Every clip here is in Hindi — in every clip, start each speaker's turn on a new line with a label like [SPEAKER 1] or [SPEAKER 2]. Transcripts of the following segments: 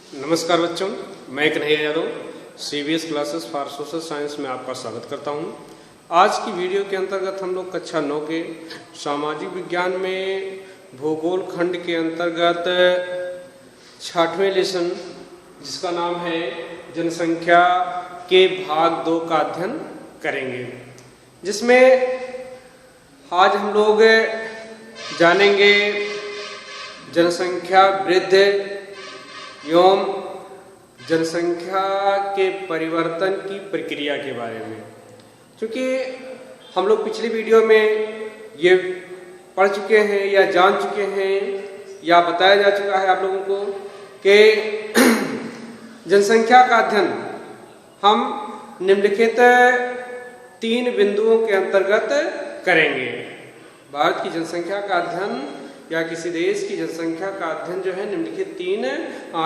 [SPEAKER 1] नमस्कार बच्चों, मैं Kanhaiya Yadav CBS classes for social science में आपका स्वागत करता हूं। आज की वीडियो के अंतर्गत हम लोग कक्षा 9 के सामाजिक विज्ञान में भूगोल खंड के अंतर्गत 6वें लेसन जिसका नाम है जनसंख्या के भाग 2 का अध्ययन करेंगे, जिसमें आज हम लोग जानेंगे जनसंख्या वृद्धि एवं जनसंख्या के परिवर्तन की प्रक्रिया के बारे में। क्योंकि हम लोग पिछली वीडियो में ये पढ़ चुके हैं या जान चुके हैं या बताया जा चुका है आप लोगों को कि जनसंख्या का अध्ययन हम निम्नलिखित 3 बिंदुओं के अंतर्गत करेंगे। भारत की जनसंख्या का अध्ययन या किसी देश की जनसंख्या का अध्ययन जो है निम्नलिखित 3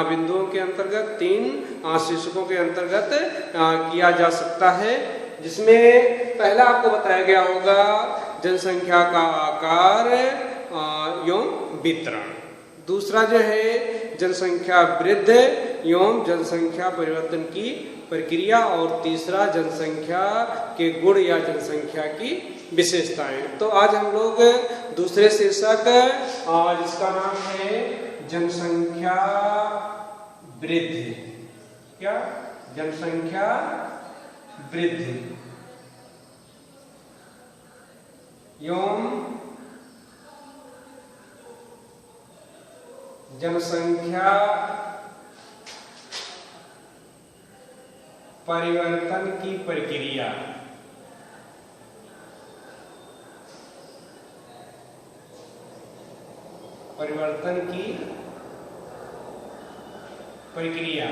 [SPEAKER 1] बिंदुओं के अंतर्गत 3 शीर्षकों के अंतर्गत किया जा सकता है, जिसमें पहला आपको बताया गया होगा जनसंख्या का आकार एवं वितरण, दूसरा जो है जनसंख्या वृद्धि एवं जनसंख्या परिवर्तन की प्रक्रिया और तीसरा जनसंख्या के गुण या जनसंख्या की विशेषताएं। तो आज हम लोग दूसरे शीर्षक जिसका नाम है जनसंख्या वृद्धि, क्या जनसंख्या वृद्धि एवं जनसंख्या परिवर्तन की प्रक्रिया, परिवर्तन की प्रक्रिया।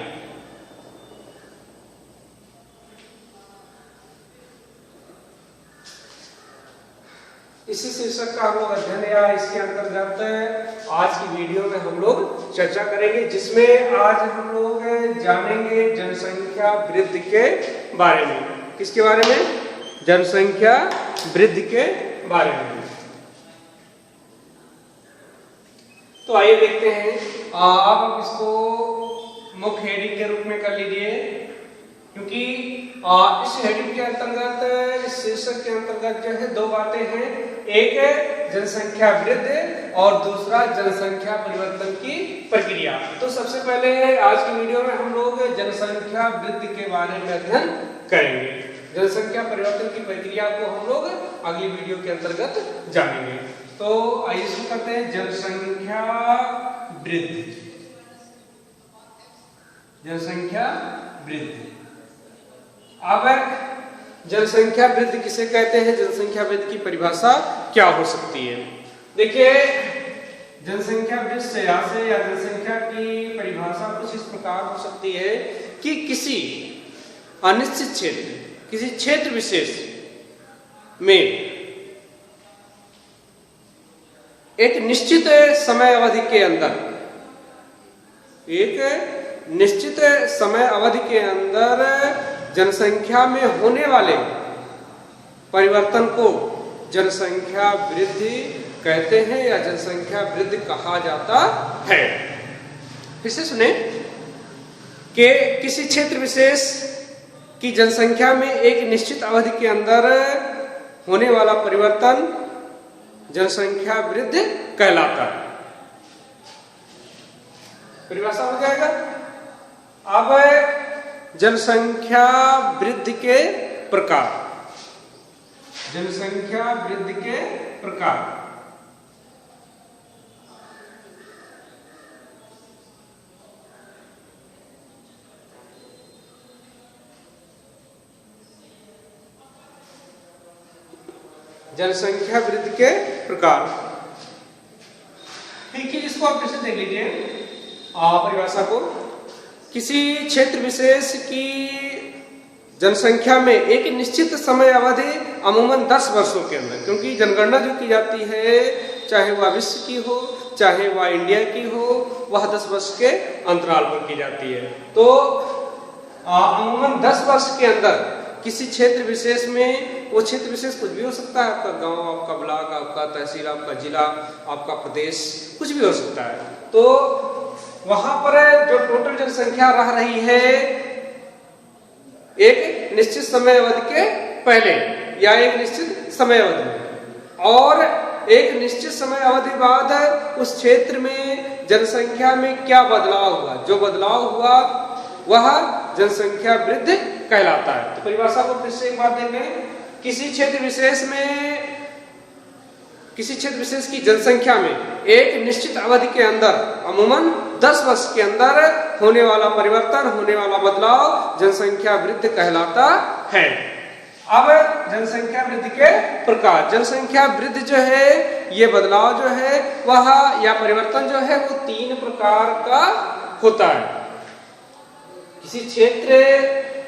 [SPEAKER 1] इसी शीर्षक का हम लोग अध्ययन या इसके अंतर्गत आज की वीडियो में हम लोग चर्चा करेंगे, जिसमें आज हम लोग जानेंगे जनसंख्या वृद्धि के बारे में। किसके बारे में? जनसंख्या वृद्धि के बारे में। तो आइए देखते हैं। आप इसको मुख्य हेडिंग के रूप में कर लीजिए, क्योंकि इस हेडिंग के अंतर्गत, इस शीर्षक के अंतर्गत जो है 2 बातें हैं, एक है जनसंख्या वृद्धि और दूसरा जनसंख्या परिवर्तन की प्रक्रिया। तो सबसे पहले आज की वीडियो में हम लोग जनसंख्या वृद्धि के बारे में अध्ययन करेंगे। जनसंख्या परिवर्तन की प्रक्रिया को हम लोग अगली वीडियो के अंतर्गत जानेंगे। तो आइए शुरू करते हैं। जनसंख्या वृद्धि, जनसंख्या वृद्धि। अब जनसंख्या वृद्धि किसे कहते हैं, जनसंख्या वृद्धि की परिभाषा क्या हो सकती है? देखिए, जनसंख्या वृद्धि से या जनसंख्या की परिभाषा कुछ इस प्रकार हो सकती है कि किसी अनिश्चित क्षेत्र, किसी क्षेत्र विशेष में एक निश्चित समय अवधि के अंदर, एक निश्चित समय अवधि के अंदर जनसंख्या में होने वाले परिवर्तन को जनसंख्या वृद्धि कहते हैं या जनसंख्या वृद्धि कहा जाता है। फिर से सुने कि किसी क्षेत्र विशेष की जनसंख्या में एक निश्चित अवधि के अंदर होने वाला परिवर्तन जनसंख्या वृद्धि कहलाता है। परिभाषा हो जाएगा। अब जनसंख्या वृद्धि के प्रकार, जनसंख्या वृद्धि के प्रकार। जनसंख्या वृद्धि के प्रकार। ठीक है, इसको आप फिर से देख लीजिए परिभाषा को। किसी क्षेत्र विशेष की जनसंख्या में एक निश्चित समय अवधि अमूमन 10 वर्षों के अंदर, क्योंकि जनगणना जो की जाती है, चाहे वह विश्व की हो चाहे वह इंडिया की हो, वह 10 वर्ष के अंतराल पर की जाती है। तो अमूमन 10 वर्ष के अंदर किसी क्षेत्र विशेष में, वो क्षेत्र विशेष कुछ भी हो सकता है, आपका गांव, आपका ब्लॉक, आपका तहसील, आपका जिला, आपका प्रदेश, कुछ भी हो सकता है। तो वहां पर जो टोटल जनसंख्या रह रही है एक निश्चित समय अवधि के पहले या एक निश्चित समय अवधि में, और एक निश्चित समय अवधि बाद उस क्षेत्र में जनसंख्या में क्या बदलाव हुआ, जो बदलाव हुआ वह जनसंख्या वृद्धि कहलाता है। तो परिभाषा को फिर से एक बार देखें। किसी क्षेत्र विशेष की जनसंख्या में एक निश्चित अवधि के अंदर अमूमन 10 वर्ष के अंदर होने वाला परिवर्तन, होने वाला बदलाव जनसंख्या वृद्धि कहलाता है। अब जनसंख्या वृद्धि के प्रकार। जनसंख्या वृद्धि जो है, ये बदलाव जो है वह या परिवर्तन जो है वो 3 प्रकार का होता है। किसी क्षेत्र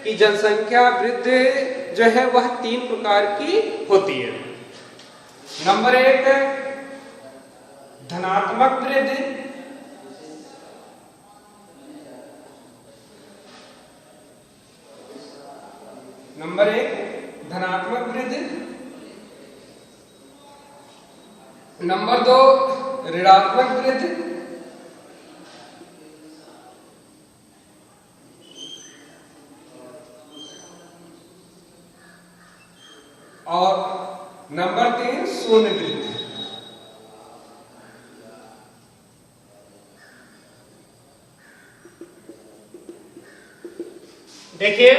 [SPEAKER 1] की जनसंख्या वृद्धि जो है वह 3 प्रकार की होती है। नंबर 1 धनात्मक वृद्धि, नंबर 1 धनात्मक वृद्धि, नंबर 2 ऋणात्मक वृद्धि, और नंबर 3 शून्य वृद्धि। देखिए,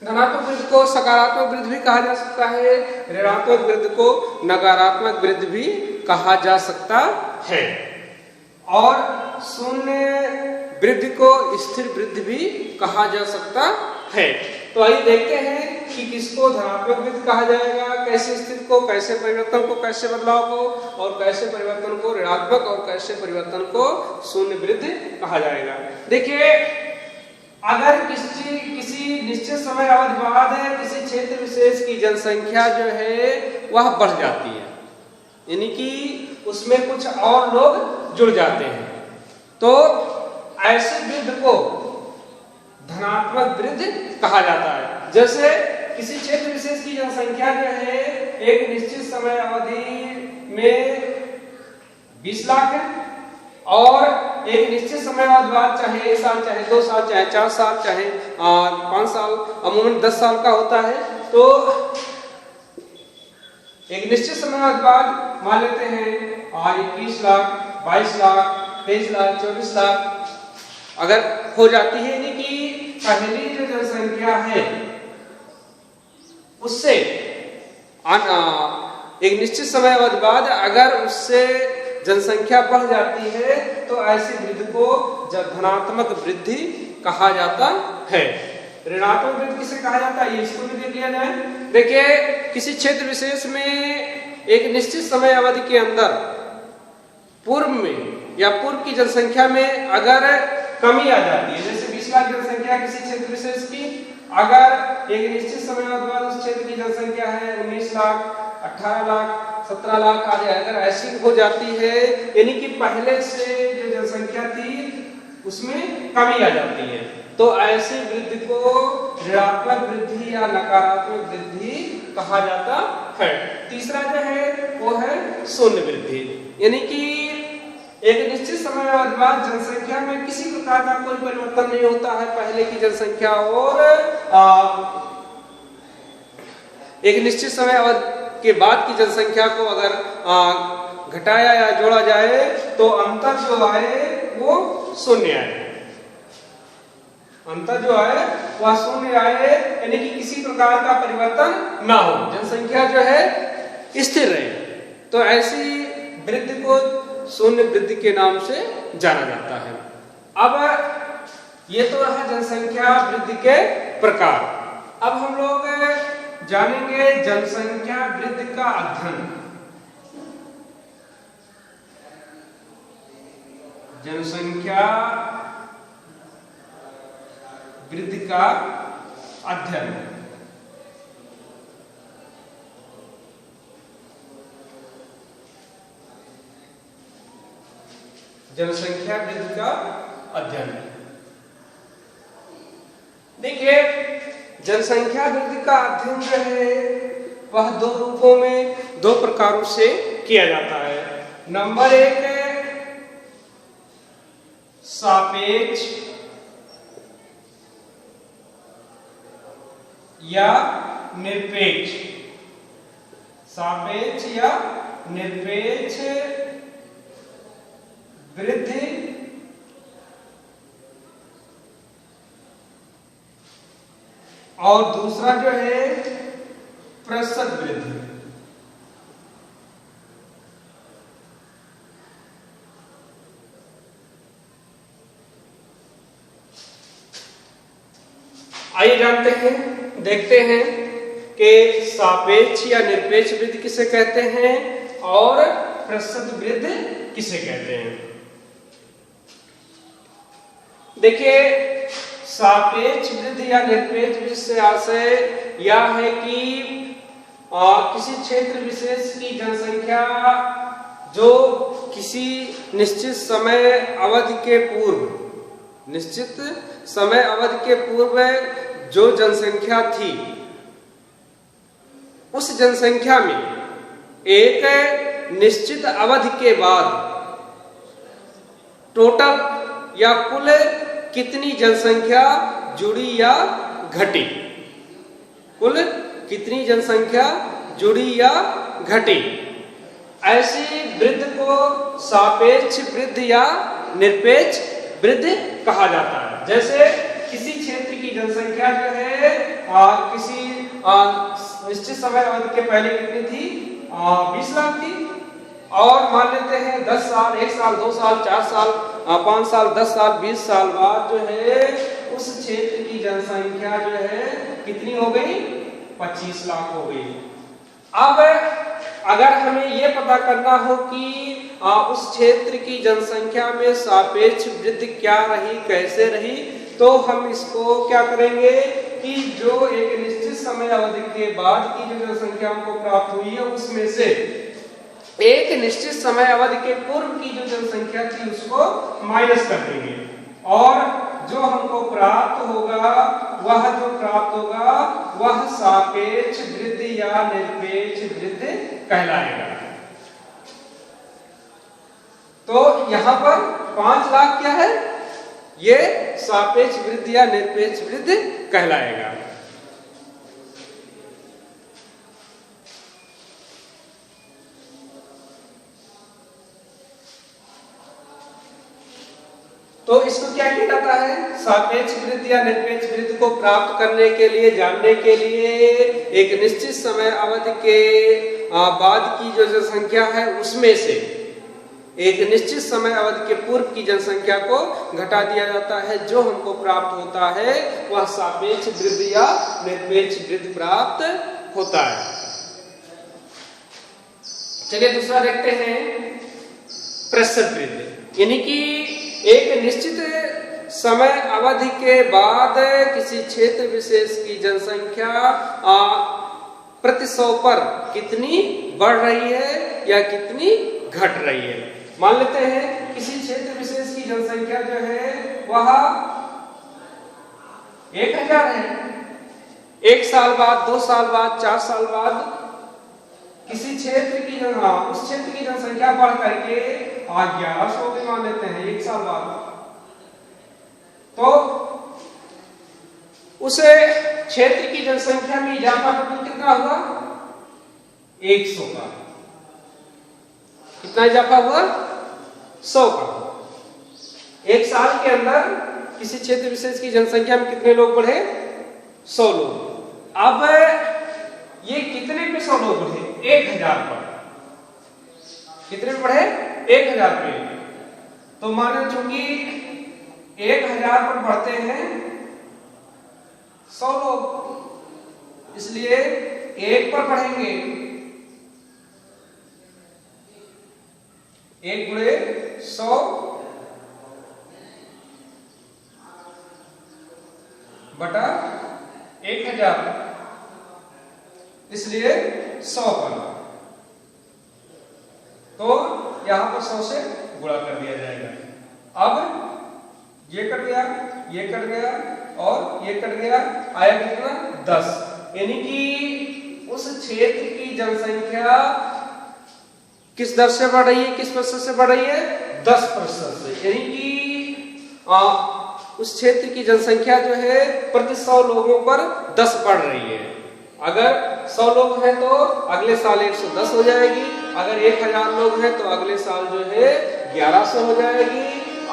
[SPEAKER 1] धनात्मक वृद्धि को सकारात्मक वृद्धि भी कहा जा सकता है, ऋणात्मक वृद्धि को नकारात्मक वृद्धि भी कहा जा सकता है, और शून्य वृद्धि को स्थिर वृद्धि भी कहा जा सकता है। तो आइए देखते हैं कि किसको धनात्मक वृद्धि कहा जाएगा, कैसे स्थिति को, कैसे परिवर्तन को, कैसे बदलाव को, और कैसे परिवर्तन को ऋणात्मक और कैसे परिवर्तन को शून्य वृद्धि कहा जाएगा। देखिए, अगर किसी निश्चित समय अवधि बाद किसी क्षेत्र विशेष की जनसंख्या जो है वह बढ़ जाती है, यानी कि उसमें कुछ और लोग जुड़ जाते हैं, तो ऐसे वृद्धि को धनात्मक वृद्धि कहा जाता है। जैसे किसी क्षेत्र विशेष की जनसंख्या जो है एक निश्चित समय अवधि में 20 लाख है, और एक निश्चित समय बाद चाहे 1 साल, चाहे 2 साल, चाहे 4 साल, चाहे 5 साल, अमूमन 10 साल का होता है, तो एक निश्चित समय बाद मान लेते हैं 21 लाख, 22 लाख, 23 लाख, 24 लाख अगर हो जाती है, यानी कि पहली जो जनसंख्या है उससे एक निश्चित समय बाद अगर उससे जनसंख्या बढ़ जाती है तो ऐसी वृद्धि को धनात्मक वृद्धि कहा जाता है। ऋणात्मक वृद्धि किसे कहा जाता है, ये इसको भी देख लिया जाए। देखिए, किसी क्षेत्र विशेष में एक निश्चित समय अवधि के अंदर पूर्व में या पूर्व की जनसंख्या में अगर कमी आ जाती है, जैसे 20 लाख जनसंख्या किसी क्षेत्र विशेष की, अगर एक निश्चित समय बाद उस क्षेत्र की जनसंख्या है 19 लाख, 18 लाख, 17 लाख आदि, अगर ऐसी हो जाती है, यानी कि पहले से जो जनसंख्या थी उसमें कमी आ जाती है, तो ऐसी वृद्धि को ऋणात्मक वृद्धि या नकारात्मक वृद्धि कहा जाता है। तीसरा जो है वो है शून्य वृद्धि, यानी कि एक निश्चित समय बाद जनसंख्या में किसी प्रकार का कोई परिवर्तन नहीं होता है, पहले की जनसंख्या और एक निश्चित समय अवधि के बाद की जनसंख्या को अगर घटाया या जोड़ा जाए तो अंतर जो आए वो शून्य आए, अंतर जो आए वह शून्य आए, यानी कि किसी प्रकार का परिवर्तन ना हो, जनसंख्या जो है स्थिर रहे। तो ऐसी वृद्धि को शून्य वृद्धि के नाम से जाना जाता है। अब ये तो रहा जनसंख्या वृद्धि के प्रकार। अब हम लोग जानेंगे जनसंख्या वृद्धि का अध्ययन। जनसंख्या वृद्धि का अध्ययन। जनसंख्या वृद्धि का अध्ययन। देखिए, जनसंख्या वृद्धि का अध्ययन जो है वह 2 रूपों में, 2 प्रकारों से किया जाता है। नंबर 1 सापेक्ष या निरपेक्ष, सापेक्ष या निरपेक्ष वृद्धि और दूसरा जो है प्रतिशत वृद्धि। आइए जानते हैं, देखते हैं कि सापेक्ष या निरपेक्ष वृद्धि किसे कहते हैं और प्रतिशत वृद्धि किसे कहते हैं। देखिए, सापेक्ष वृद्धि या निरपेक्ष वृद्धि से आशय यह है कि किसी क्षेत्र विशेष की जनसंख्या जो किसी निश्चित समय अवधि के पूर्व, निश्चित समय अवधि के पूर्व जो जनसंख्या थी, उस जनसंख्या में एक निश्चित अवधि के बाद टोटल या कुल कितनी जनसंख्या जुड़ी या घटी, कुल कितनी जनसंख्या जुड़ी या घटी, ऐसी वृद्धि को सापेक्ष वृद्धि या निरपेक्ष वृद्धि कहा जाता है। जैसे किसी क्षेत्र की जनसंख्या जो है किसी निश्चित समय अवधि के पहले कितनी थी, 20 लाख थी, और मान लेते हैं 10 साल, 1 साल, 2 साल, 4 साल, 5 साल, 10 साल, 20 साल बाद जो है उस क्षेत्र की जनसंख्या जो है कितनी हो गई, 25 लाख हो गई। अब अगर हमें ये पता करना हो कि उस क्षेत्र की जनसंख्या में सापेक्ष वृद्धि क्या रही, कैसे रही, तो हम इसको क्या करेंगे कि जो एक निश्चित समय अवधि के बाद की जो जनसंख्या हमको प्राप्त हुई है उसमें से एक निश्चित समय अवधि के पूर्व की जो जनसंख्या थी उसको माइनस कर देंगे, और जो हमको प्राप्त होगा वह सापेक्ष वृद्धि या निरपेक्ष वृद्धि कहलाएगा। तो यहां पर 5 लाख क्या है, ये सापेक्ष वृद्धि या निरपेक्ष वृद्धि कहलाएगा। तो इसको क्या किया जाता है, सापेक्ष वृद्धि या निरपेक्ष वृद्धि को प्राप्त करने के लिए, जानने के लिए एक निश्चित समय अवधि के बाद की जो जनसंख्या है उसमें से एक निश्चित समय अवधि के पूर्व की जनसंख्या को घटा दिया जाता है। जो हमको प्राप्त होता है वह सापेक्ष वृद्धि या निरपेक्ष वृद्धि प्राप्त होता है। चलिए दूसरा देखते हैं, प्रतिशत वृद्धि, यानी कि एक निश्चित समय अवधि के बाद किसी क्षेत्र विशेष की जनसंख्या प्रति 100 पर कितनी बढ़ रही है या कितनी घट रही है। मान लेते हैं किसी क्षेत्र विशेष की जनसंख्या जो है वह 1000 है, 1 साल बाद, 2 साल बाद, 4 साल बाद किसी क्षेत्र की उस क्षेत्र की जनसंख्या बढ़ करके 1100 भी मान लेते हैं 1 साल बाद, तो उस क्षेत्र की जनसंख्या में इजाफा कितना हुआ, 100 का। कितना इजाफा हुआ, 100 का। 1 साल के अंदर किसी क्षेत्र विशेष की जनसंख्या में कितने लोग बढ़े, 100 लोग। अब ये कितने पे 100 लोग बढ़े, 1000 पर। कितने पे बढ़े, 1000 पे। तो मानो चूंकि 1000 पर बढ़ते हैं 100 लोग, इसलिए 1 पर बढ़ेंगे, 1 गुणे 100 बटा 1000, इसलिए 100 पर। तो यहां पर 100 से गुणा कर दिया जाएगा। अब ये कट गया, ये कट गया और ये कट गया, आया कितना, 10। यानी कि उस क्षेत्र की जनसंख्या किस दर से बढ़ रही है, किस प्रतिशत से बढ़ रही है, 10% से। यानी कि उस क्षेत्र की जनसंख्या जो है प्रति 100 लोगों पर 10 बढ़ रही है। अगर 100 लोग हैं तो अगले साल 110 हो जाएगी, अगर 1000 लोग हैं तो अगले साल जो है 1100 हो जाएगी,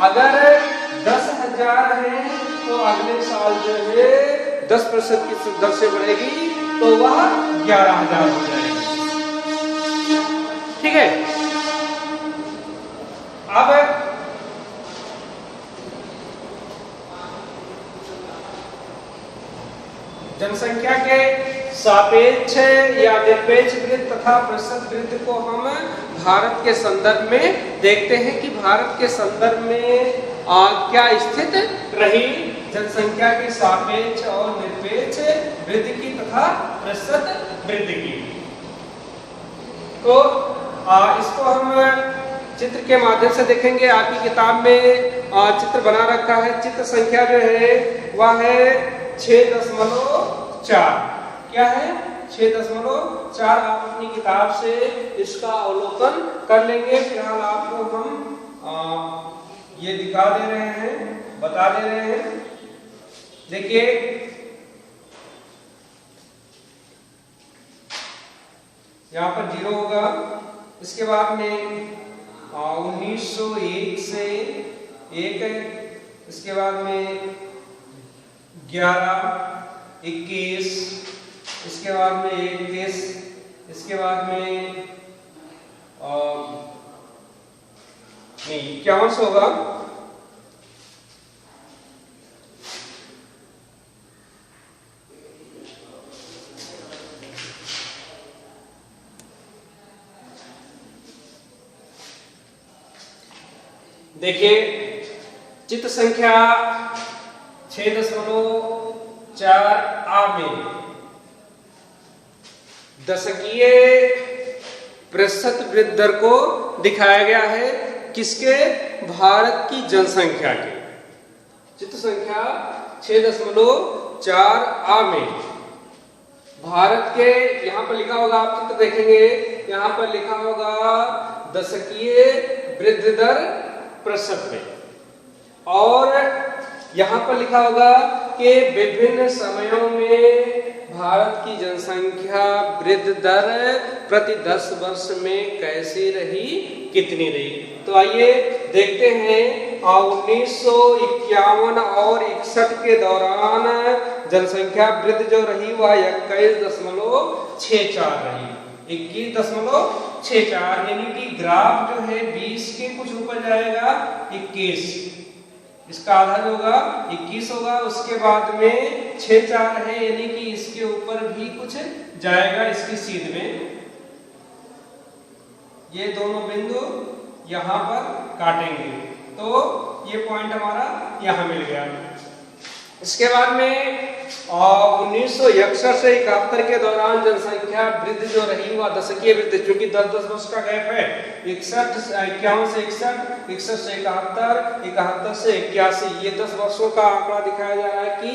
[SPEAKER 1] अगर 10,000 हैं तो अगले साल जो है 10% की दर से बढ़ेगी तो वह 11,000 हो जाएगी। ठीक है। अब जनसंख्या के सापेक्ष या निरपेक्ष वृद्धि तथा प्रतिशत वृद्धि को हम भारत के संदर्भ में देखते हैं कि भारत के संदर्भ में क्या स्थिति रही जनसंख्या के सापेक्ष और निरपेक्ष वृद्धि की तथा प्रतिशत वृद्धि की। तो इसको हम चित्र के माध्यम से देखेंगे। आपकी किताब में चित्र बना रखा है। चित्र संख्या जो है वह है 6.4। क्या है? 6.4। आप अपनी किताब से इसका अवलोकन कर लेंगे। फिलहाल आपको हम ये दिखा दे रहे हैं, बता दे रहे हैं। देखिए यहाँ पर 0 होगा, इसके बाद में 1901 से 1 है, इसके बाद में 11, 21, इसके बाद में 21, इसके बाद में नहीं 51 होगा, देखिए चित्र संख्या 6.4 में दशकीय प्रतिशत वृद्धि दर को दिखाया गया है। किसके? भारत की जनसंख्या के। चित्र संख्या 6.4 में भारत के, यहां पर लिखा होगा, आप चित्र देखेंगे, यहां पर लिखा होगा दशकीय वृद्धि दर प्रतिशत में, और यहां पर लिखा होगा कि विभिन्न समयों में भारत की जनसंख्या वृद्धि दर प्रति 10 वर्ष में कैसी रही, कितनी रही। तो आइए देखते हैं 1951 और 61 के दौरान जनसंख्या वृद्धि जो रही वह 21.64 रही। 21.64, यानी कि ग्राफ जो है 20 के कुछ ऊपर जाएगा 21, इसका आधा होगा 21 होगा, उसके बाद में 64 है, यानी कि इसके ऊपर भी कुछ जाएगा इसकी सीध में। ये दोनों बिंदु यहां पर काटेंगे तो ये पॉइंट हमारा यहां मिल गया। इसके बाद में 1961 से 71 के दौरान जनसंख्या वृद्धि जो रही वह दशकीय वृद्धि, क्योंकि 10-10 वर्ष का गैप है। 51 से 61, 61 से 71, 71 से 81, ये 10 वर्षों का आंकड़ा दिखाया जा रहा है कि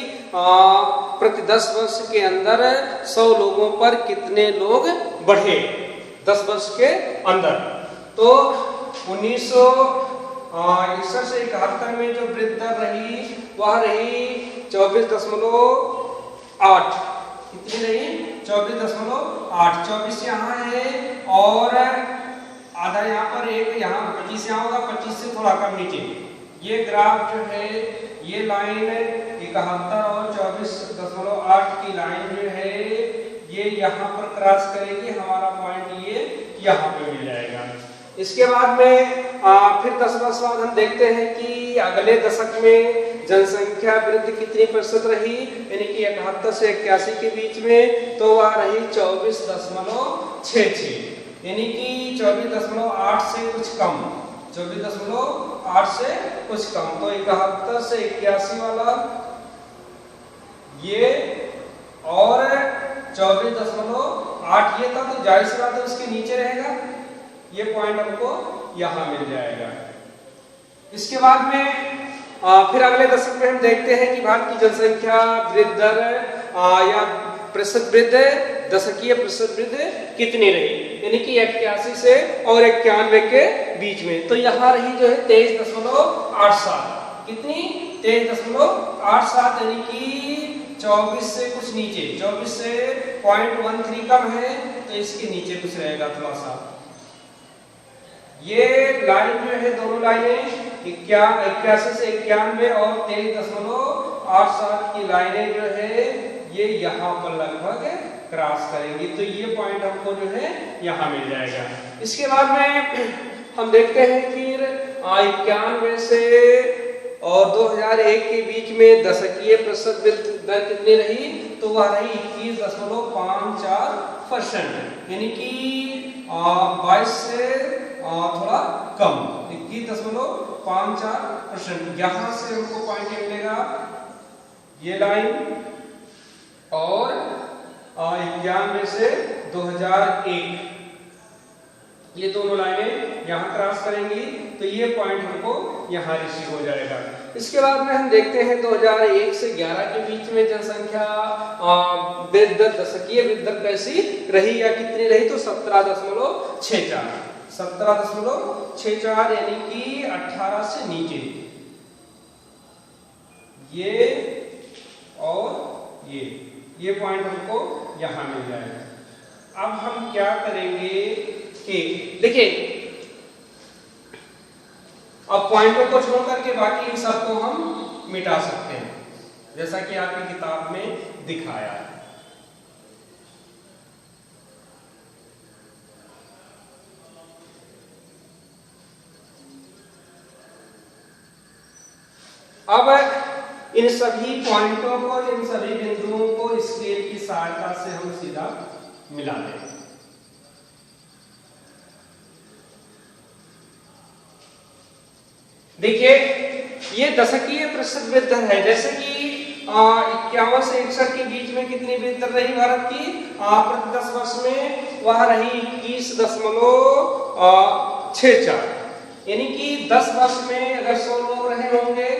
[SPEAKER 1] प्रति 10 वर्ष के अंदर 100 लोगों पर कितने लोग बढ़े 10 वर्ष के अंदर। तो 1961 से 71 में जो वृद्धि दर रही वह रही 24.8। कितनी रही? 24.8। 24 यहाँ है और आधा यहाँ पर, एक यहाँ 25 यहाँ होगा, 25 से थोड़ा कम नीचे। ये ग्राफ जो है, ये लाइन 71 और 24.8 की लाइन जो है ये यहाँ पर क्रॉस करेगी, हमारा पॉइंट ये यहाँ पे मिल जाएगा। इसके बाद में फिर 10 वर्ष बाद हम देखते हैं कि अगले दशक में जनसंख्या वृद्धि कितनी प्रतिशत रही, यानी कि 71 से 81 के बीच में, तो वह रही 24.66, यानी कि 24.8 से कुछ कम, 24.8 से कुछ कम। तो 71 से 81 वाला ये और 24.8 ये था, तो जाहिर सी बात है उसके नीचे रहेगा, ये पॉइंट हमको यहां मिल जाएगा। इसके बाद में फिर अगले दशक में हम देखते हैं कि भारत की जनसंख्या वृद्धि दर या प्रतिशत वृद्धि, दशकीय प्रतिशत वृद्धि कितनी रही, यानी कि 81 से और 91 के बीच में। तो यहाँ रही जो है 23.87। कितनी 23.87 यानी कि 24 से कुछ नीचे, 24 से 0.13 कम है तो इसके नीचे कुछ रहेगा थोड़ा सा। ये लाइन जो है दोनों लाइनें 81 से 91 और 23.87 की लाइनें जो है ये यहाँ पर लगभग क्रॉस करेंगी, तो ये पॉइंट हमको जो है यहाँ मिल जाएगा। इसके बाद में हम देखते हैं फिर 91 से और 2001 के बीच में दशकीय प्रतिशत वृद्धि दर कितनी रही, तो वह रही 21.54%, यानी कि 22 से थोड़ा कम 21.54%। यहाँ से हमको पॉइंट मिलेगा ये लाइन, और 91 से 2001 ये दोनों लाइनें यहाँ क्रॉस करेंगी, तो ये पॉइंट हमको यहाँ रिसीव हो जाएगा। इसके बाद में हम देखते हैं 2001 से 11 के बीच में जनसंख्या वृद्धि दर, दशकीय वृद्धि दर कैसी रही या कितनी रही, तो 17.64 यानी कि 18 से नीचे, ये और ये पॉइंट हमको यहाँ मिल जाएगा। अब हम क्या करेंगे कि देखिए, अब पॉइंटों को छोड़ करके बाकी इन सबको हम मिटा सकते हैं, जैसा कि आपकी किताब में दिखाया है। अब इन सभी पॉइंटों को, इन सभी बिंदुओं को स्केल की सहायता से हम सीधा मिला दें। देखिए, ये दशकीय प्रतिशत वृद्धि दर है, जैसे कि 51 से 61 के बीच में कितनी वृद्धि दर रही भारत की, प्रति 10 वर्ष में वह रही 21.64, यानी कि 10 वर्ष में अगर 100 लोग रहे होंगे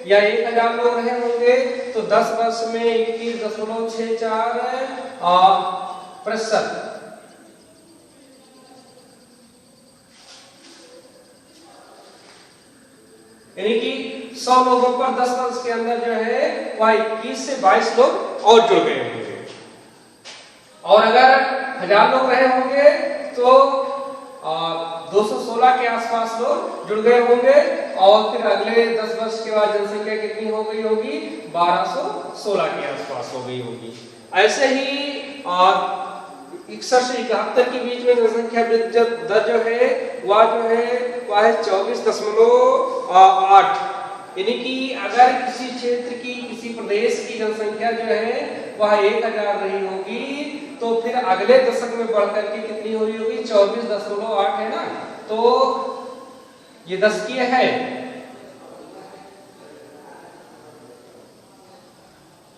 [SPEAKER 1] या 1000 लोग रहे होंगे तो 10 वर्ष में 21.64%, यानी कि 100 लोगों पर 10 वर्ष के अंदर जो है वह 21 से 22 लोग और जुड़ गए होंगे, और अगर 1000 लोग रहे होंगे तो 216 के आसपास लोग जुड़ गए होंगे, और फिर अगले 10 वर्ष के बाद जनसंख्या कितनी हो गई होगी, 1216 के आसपास हो गई होगी। ऐसे ही 61 से 71 के बीच में जनसंख्या वृद्धि दर जो है वह है 24.8, यानी कि अगर किसी क्षेत्र की, किसी प्रदेश की जनसंख्या जो है वह 1000 रही होगी तो फिर अगले दशक में बढ़कर के कितनी हो रही होगी, 24.8 है ना, तो ये दशकीय है,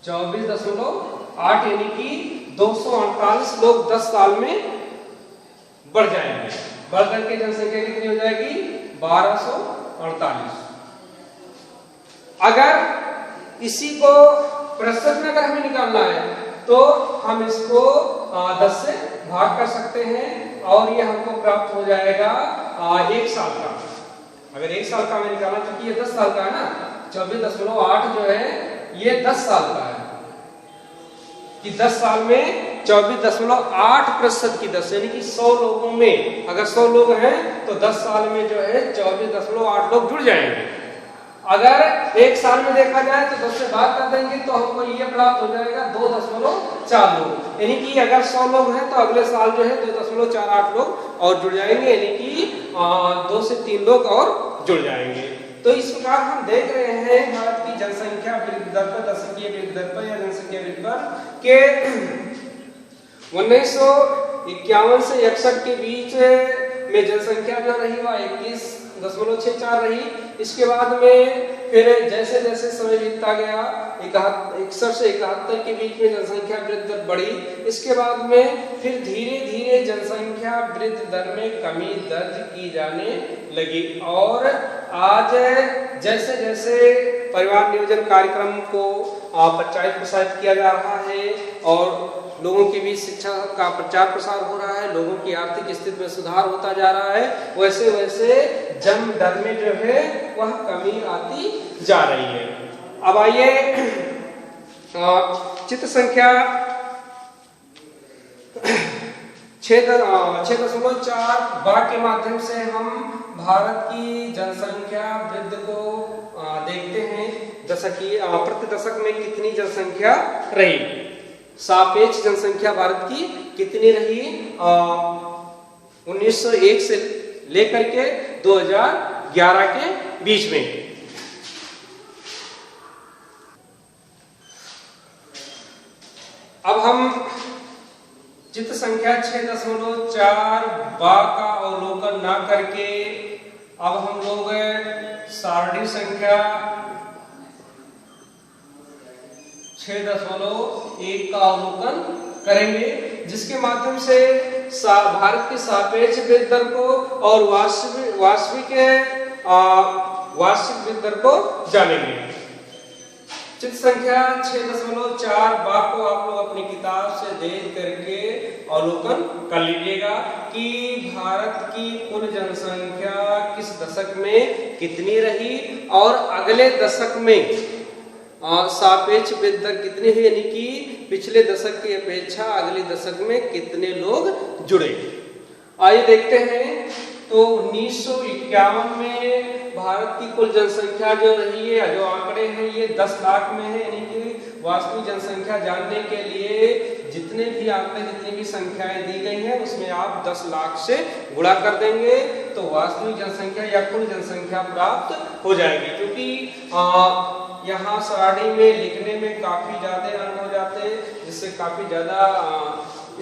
[SPEAKER 1] 24.8 यानी कि 248 लोग 10 साल में बढ़ जाएंगे, बढ़ करके जनसंख्या कितनी हो जाएगी, 1248। अगर इसी को प्रतिशत में अगर हमें निकालना है तो हम इसको 10 से भाग कर सकते हैं, और ये हमको प्राप्त हो जाएगा 1 साल का। अगर 1 साल का हमें निकालना, क्योंकि ये 10 साल का है ना, 24.8 जो है ये 10 साल का है, कि 10 साल में 24.8% की 10, यानी कि 100 लोगों में अगर 100 लोग हैं तो 10 साल में जो है 24.8 लोग जुड़ जाएंगे। अगर 1 साल में देखा जाए तो 10 से भाग कर देंगे तो हमको ये प्राप्त हो जाएगा 2.4 लोग, यानी कि अगर 100 लोग हैं तो अगले साल जो है 2.48 लोग और जुड़ जाएंगे, यानी कि 2 से 3 लोग और जुड़ जाएंगे। तो इस प्रकार हम देख रहे हैं भारत की जनसंख्या वृद्धि दर पर, दशकीय वृद्धि दर पर या जनसंख्या वृद्धि दर के 1951 से 61 के बीच में जनसंख्या जो रही वह 21.64 रही। इसके बाद में फिर जैसे जैसे समय बीतता गया 61 से 71 के बीच में जनसंख्या वृद्धि दर बढ़ी। इसके बाद में फिर धीरे धीरे जनसंख्या वृद्धि दर में कमी दर्ज की जाने लगी, और आज जैसे जैसे परिवार नियोजन कार्यक्रम को प्रचारित प्रसारित किया जा रहा है और लोगों के बीच शिक्षा का प्रचार प्रसार हो रहा है, लोगों की आर्थिक स्थिति में सुधार होता जा रहा है, वैसे वैसे जन्म दर में जो है वह कमी आती जा रही है। अब आइए चित्र संख्या 6.4 बा के माध्यम से हम भारत की जनसंख्या वृद्धि को देखते हैं। प्रति दशक में कितनी जनसंख्या रही, सापेक्ष जनसंख्या भारत की कितनी रही 1901 से लेकर के 2011 के बीच में। अब हम चित्र संख्या 6.4 बा का अवलोकन ना करके अब हम लोग सारणी संख्या 6.1 का अवलोकन करेंगे, जिसके माध्यम से भारत की सापेक्ष वृद्धि दर को और वार्षिक वृद्धि दर को जानेंगे। चित्र संख्या 6.4 बा को आप लोग अपनी किताब से देख करके अवलोकन कर लीजिएगा कि भारत की कुल जनसंख्या किस दशक में कितनी रही और अगले दशक में सापेक्ष वृद्धि दर कितनी हुई, यानी कि पिछले दशक की अपेक्षा अगले दशक में कितने लोग जुड़े। आइए देखते हैं। तो 1951 में भारत की कुल जनसंख्या जो रही है, जो आंकड़े हैं ये 10 लाख में है, यानी कि वास्तविक जनसंख्या जानने के लिए जितने भी आंकड़े जितनी भी संख्याएं दी गई हैं उसमें आप 10 लाख से गुणा कर देंगे तो वास्तविक जनसंख्या या कुल जनसंख्या प्राप्त हो जाएगी। क्योंकि यहाँ सारणी में लिखने में काफी ज्यादा अंक हो जाते हैं, जिससे काफी ज्यादा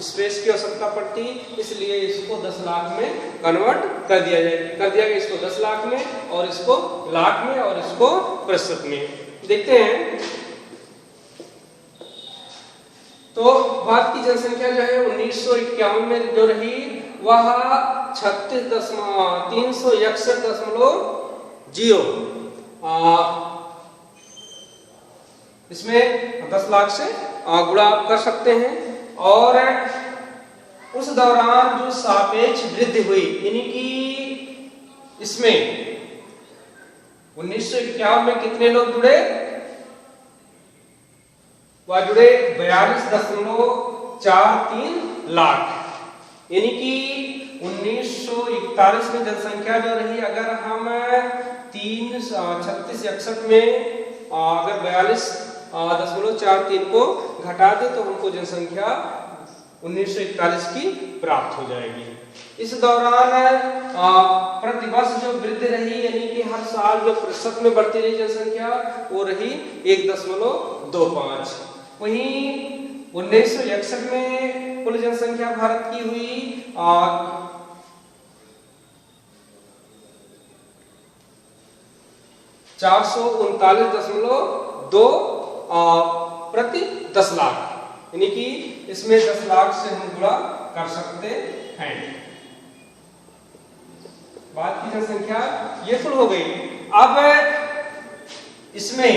[SPEAKER 1] स्पेस की आवश्यकता पड़ती, इसलिए इसको 10 लाख में कन्वर्ट कर दिया गया इसको 10 लाख में और इसको लाख में और इसको प्रतिशत में। देखते हैं तो भारत की जनसंख्या जो है 1951 में जो रही वह 361.0 इसमें 10 लाख से गुणा कर सकते हैं। और उस दौरान जो सापेक्ष वृद्धि हुई, यानी कि इसमें 1951 में कितने लोग जुड़े, वह जुड़े 42.43 लाख, यानी कि 1941 में जनसंख्या जो रही, अगर हम 33661 में अगर 42.43 को घटा दे तो हमको जनसंख्या 1941 की प्राप्त हो जाएगी। इस दौरान प्रतिवर्ष जो वृद्धि रही, यानी कि हर साल जो प्रतिशत में बढ़ती रही जनसंख्या वो रही 1.25। वहीं 1961 में कुल जनसंख्या भारत की हुई 439.2 प्रति 10 लाख, यानी कि इसमें 10 लाख से हम गुणा कर सकते हैं। बात की जनसंख्या ये कुल हो गई। अब इसमें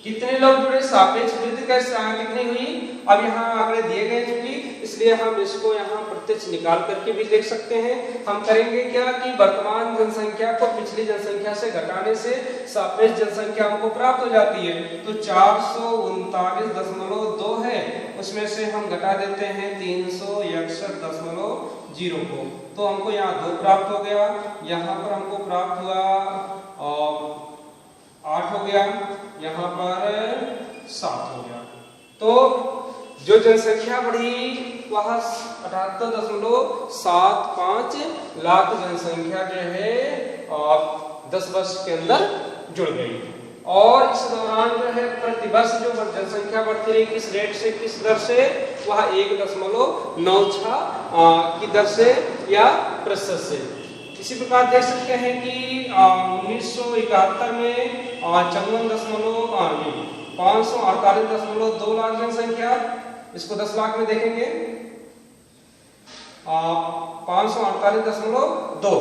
[SPEAKER 1] कितने लोग जुड़े, सापेक्ष वृद्धि कितनी हुई, अब यहाँ आंकड़े दिए गए चूंकि इसलिए हम इसको यहाँ प्रत्यक्ष निकाल करके भी देख सकते हैं। हम करेंगे क्या कि वर्तमान जनसंख्या को पिछली जनसंख्या से घटाने से सापेक्ष जनसंख्या हमको प्राप्त हो जाती है। तो 439.2 है, उसमें से हम घटा देते हैं 361.0 को, तो हमको यहाँ 2 प्राप्त हो गया, यहाँ पर हमको प्राप्त हुआ 8 हो गया, यहाँ पर 7 हो गया। तो जो जनसंख्या बढ़ी वह 78.75 लाख जनसंख्या जो है 10 वर्ष के अंदर जुड़ गई। और इस दौरान जो है प्रतिवर्ष जो जनसंख्या बढ़ती रही, किस रेट से किस दर से, वह 1.96 की दर से या प्रतिशत से। इसी प्रकार देख सकते हैं कि 1971 में 548.2 लाख जनसंख्या, इसको 10 लाख में देखेंगे 548.2।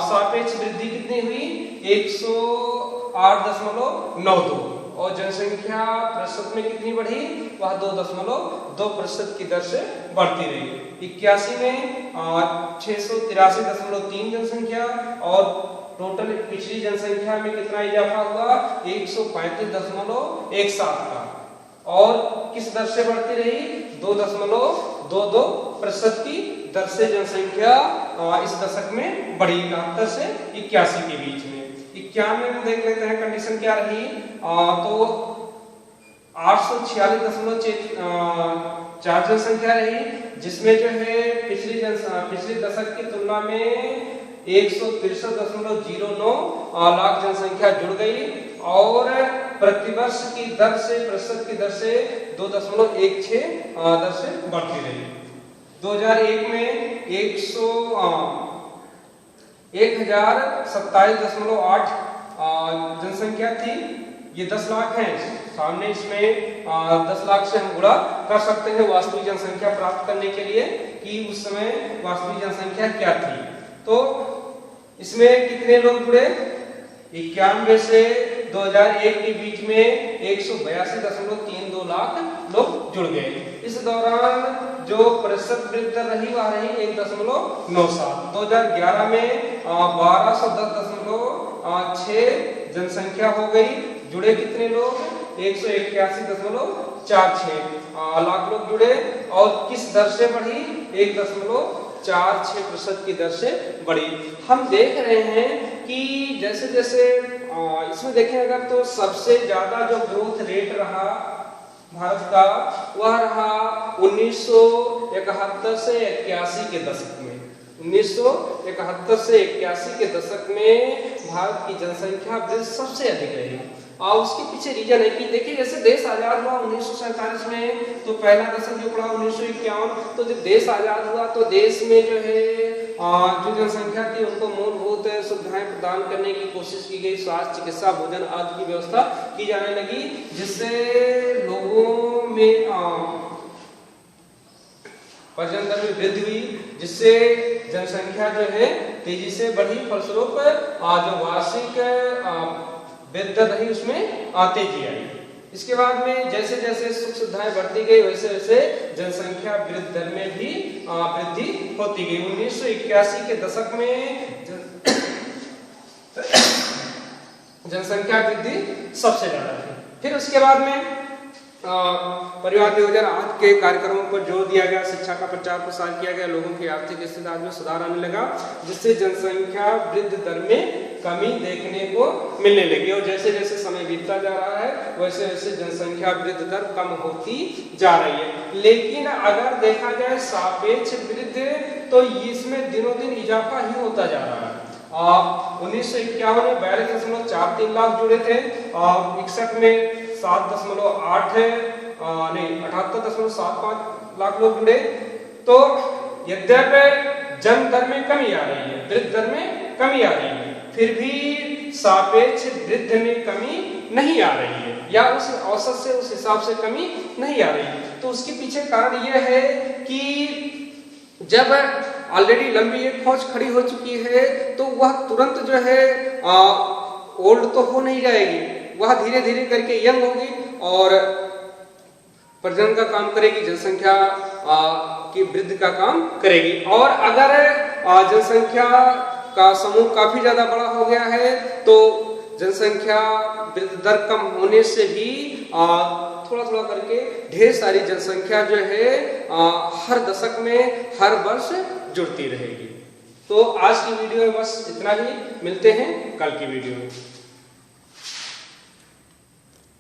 [SPEAKER 1] सापेक्ष वृद्धि कितनी हुई 108.92, और जनसंख्या प्रतिशत में कितनी बढ़ी, वह 2.2% की दर से बढ़ती रही। 81 में 683.3 जनसंख्या और टोटल पिछली जनसंख्या में कितना इजाफा हुआ, 135.17 का, और किस दर से बढ़ती रही, 2.22% की दर से जनसंख्या इस दशक में बढ़ी 71 से 81 के बीच में। 91 में देख लेते हैं कंडीशन क्या रही, तो 846.4 जनसंख्या रही, जिसमें जो है पिछली दशक की तुलना में 163.09 लाख जनसंख्या जुड़ गई और प्रतिवर्ष की दर से प्रतिशत की दर से 2.16 दर से बढ़ती रही। 2001 में 1027.8 जनसंख्या थी, ये 10 लाख है, सामने इसमें 10 लाख से हम गुणा कर सकते हैं वास्तविक जनसंख्या प्राप्त करने के लिए कि उस समय वास्तविक जनसंख्या क्या थी। तो इसमें कितने लोग जुड़े, 91 से 2001 के बीच में 182.32 लाख लोग जुड़ गए। इस दौरान जो प्रतिशत वृद्धि दर रही वह रही 1.97। 2011 में 1210.6 जनसंख्या हो गई, जुड़े कितने लोग, 181.46 लाख लोग जुड़े और किस दर से बढ़ी, 1.46% की दर से बढ़ी। हम देख रहे हैं कि जैसे जैसे इसमें देखें अगर तो सबसे ज्यादा जो ग्रोथ रेट रहा भारत का वह रहा 1971 से 81 के दशक में। 1971 से 81 के दशक में भारत की जनसंख्या वृद्धि सबसे अधिक रही। और उसके पीछे रीजन है कि देखिए जैसे देश आजाद हुआ 1947 में, तो पहला दशक जो पड़ा 1951, तो जब देश आजाद हुआ तो देश में जो है जो जनसंख्या थी उनको मूलभूत सुविधाएं प्रदान करने की कोशिश की गई, स्वास्थ्य, चिकित्सा, भोजन आदि की व्यवस्था की जाने लगी, जिससे लोगों में प्रजनन दर में वृद्धि हुई, जिससे जनसंख्या जो है तेजी से बढ़ी। फलस्वरूप जो वार्षिक वृद्धि दर रही उसमें तेजी आई। इसके बाद में जैसे जैसे सुख सुविधाएं बढ़ती गई वैसे वैसे जनसंख्या वृद्धि दर में भी वृद्धि होती गई। 1981 के दशक में जनसंख्या वृद्धि सबसे ज्यादा थी। फिर उसके बाद में परिवार 2008 के कार्यक्रमों पर जोर दिया गया, शिक्षा का प्रचार प्रसार किया गया, लोगों की आर्थिक स्थिति में सुधार आने लगा, जिससे जनसंख्या वृद्धि दर में कमी देखने को मिलने लगी। और जैसे जैसे समय बीतता जा रहा है वैसे वैसे जनसंख्या वृद्धि दर कम होती जा रही है। लेकिन अगर देखा जाए सापेक्ष वृद्धि तो इसमें दिनों दिन इजाफा ही होता जा रहा है। 1951 में 42.43 लाख जुड़े थे और 61 में 78.75 लाख लोग जुड़े। तो यद्यपि जन्म दर में कमी आ रही है, वृद्धि दर में कमी आ रही है, फिर भी सापेक्ष वृद्धि में कमी नहीं आ रही है, या उस औसत से उस हिसाब से कमी नहीं आ रही है। तो उसके पीछे कारण यह है कि जब ऑलरेडी लंबी एक फौज खड़ी हो चुकी है तो वह तुरंत जो है ओल्ड तो हो नहीं जाएगी, वह धीरे धीरे करके यंग होगी और प्रजनन का काम करेगी, जनसंख्या की वृद्धि का काम करेगी। और अगर जनसंख्या का समूह काफी ज्यादा बड़ा हो गया है तो जनसंख्या वृद्धि दर कम होने से भी थोड़ा थोड़ा करके ढेर सारी जनसंख्या जो है हर दशक में हर वर्ष जुड़ती रहेगी। तो आज की वीडियो में बस इतना ही, मिलते हैं कल की वीडियो में।